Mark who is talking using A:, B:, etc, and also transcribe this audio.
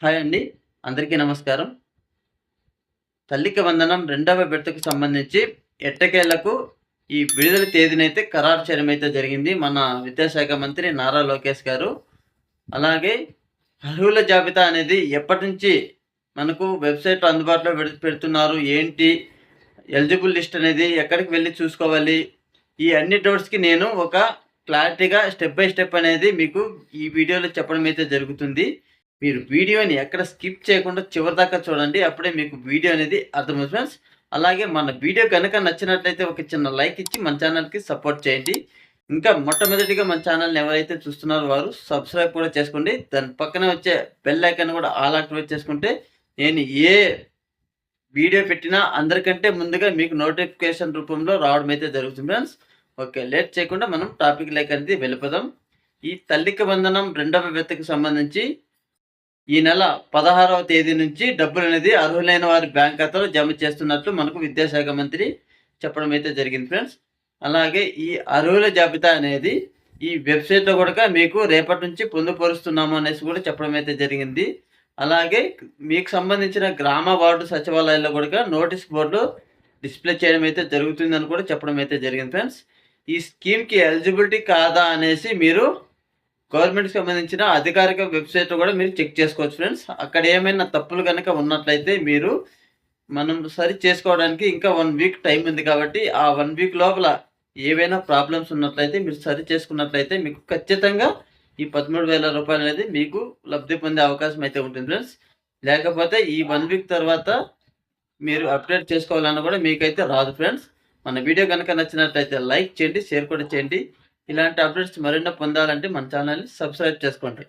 A: Hi అండి. అందరికీ నమస్కారం. తల్లికి వందనం రెండవ విడతకు సంబంధించి ఎట్టకేలకు ఈ విడుదల తేదీనైతే ఖరారు చేయడమైతే జరిగింది. మన విద్యాశాఖ మంత్రి నారా లోకేష్ గారు. అలాగే అర్హుల జాబితా అనేది ఎప్పటినుంచి మనకు వెబ్‌సైట్‌లో అందుబాటులో పెడుతున్నారు? ఏంటి? ఎలిజిబుల్ లిస్ట్ అనేది ఎక్కడికి వెళ్లి చూసుకోవాలి? ఈ అన్ని డౌట్స్‌కి నేను ఒక క్లారిటీగా స్టెప్ బై స్టెప్ అనేది మీకు ఈ వీడియోలో చెప్పడం అయితే జరుగుతుంది. మీరు వీడియోని ఎక్కడ స్కిప్ చేయకుండా చివరిదాకా చూడండి. అప్పుడే మీకు వీడియో అనేది అర్థమవుతుంది ఫ్రెండ్స్. అలాగే మన వీడియో కనుక నచ్చినట్లయితే ఒక చిన్న లైక్ ఇచ్చి మన ఛానల్‌కి సపోర్ట్ చేయండి. ఇంకా మొట్టమొదటిగా మన ఛానల్‌ని ఎవరైతే చూస్తున్నారో వారు సబ్స్క్రైబ్ కూడా చేసుకోండి. దాని పక్కనే వచ్చే బెల్ ఐకాన్ కూడా ఆల్ యాక్టివేట్ చేసుకుంటే నేను ఏ వీడియో పెట్టినా అందరికంటే ముందుగా మీకు నోటిఫికేషన్ రూపంలో రావడం అయితే జరుగుతుంది ఫ్రెండ్స్. ఓకే, లేట్ చేయకుండా మనం టాపిక్‌లోకి అనేది వెళ్ళిపోదాం. ఈ తల్లికి వందనం రెండవ విడతకు సంబంధించి ఈ నెల 16వ తేదీ నుంచి డబ్బులనేది అర్హులైన వారి బ్యాంక్ ఖాతాలో జమ చేస్తున్నట్లు మనకు విద్యాశాఖ మంత్రి చెప్పడం అయితే జరిగింది ఫ్రెండ్స్. అలాగే ఈ అర్హుల జాబితా అనేది ఈ వెబ్‌సైట్‌లో కూడా మీకు రేపటి నుంచి పొందుపరుస్తున్నాము అనేసి కూడా చెప్పడం అయితే జరిగింది. అలాగే మీకు సంబంధించిన గ్రామ వార్డు సచివాలయాల్లో కూడా నోటీస్ బోర్డు డిస్‌ప్లే చేయడం అయితే జరుగుతుందని కూడా చెప్పడం అయితే జరిగింది ఫ్రెండ్స్. ఈ స్కీమ్‌కి ఎలిజిబిలిటీ కాదా అనేసి మీరు గవర్నమెంట్‌కి సంబంధించిన అధికారిక వెబ్‌సైట్‌లో కూడా మీరు చెక్ చేసుకోవచ్చు ఫ్రెండ్స్. అక్కడ ఏమైనా తప్పులు గనక ఉన్నట్లయితే మీరు మనం సరి చేసుకోవడానికి ఇంకా 1 వీక్ టైం ఉంది కాబట్టి, ఆ 1 వీక్ లోపల ఏవైనా ప్రాబ్లమ్స్ ఉన్నట్లయితే మీరు సరి చేసుకున్నట్లయితే మీకు ఖచ్చితంగా ఈ 13,000 రూపాయలనేది మీకు లబ్ధి పొందే అవకాశం అయితే ఉంటుంది ఫ్రెండ్స్. లేకపోతే ఈ 1 వీక్ తర్వాత మీరు అప్డేట్ చేసుకోవాలన్నా కూడా మీకైతే రాదు ఫ్రెండ్స్. మన వీడియో గనక నచ్చినట్లయితే లైక్ చేయండి, షేర్ కూడా చేయండి. ఇలాంటి అప్డేట్స్ మరెన్నో పొందాలంటే మన ఛానల్‌ని సబ్స్క్రైబ్ చేసుకోండి.